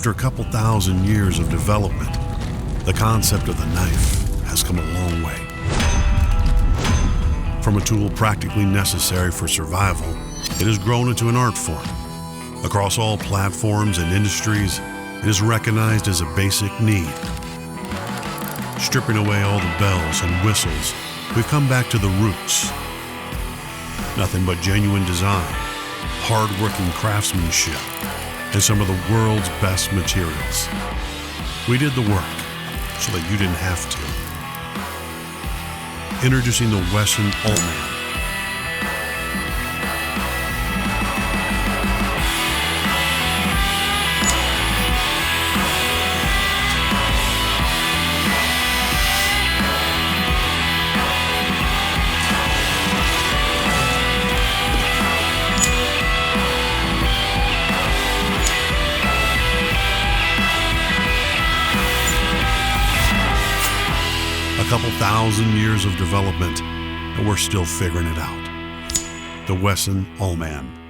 After a couple thousand years of development, the concept of the knife has come a long way. From a tool practically necessary for survival, it has grown into an art form. Across all platforms and industries, it is recognized as a basic need. Stripping away all the bells and whistles, we've come back to the roots. Nothing but genuine design, hard-working craftsmanship, and some of the world's best materials. We did the work so that you didn't have to. Introducing the WESN Allman. A couple thousand years of development, and we're still figuring it out. The WESN Allman.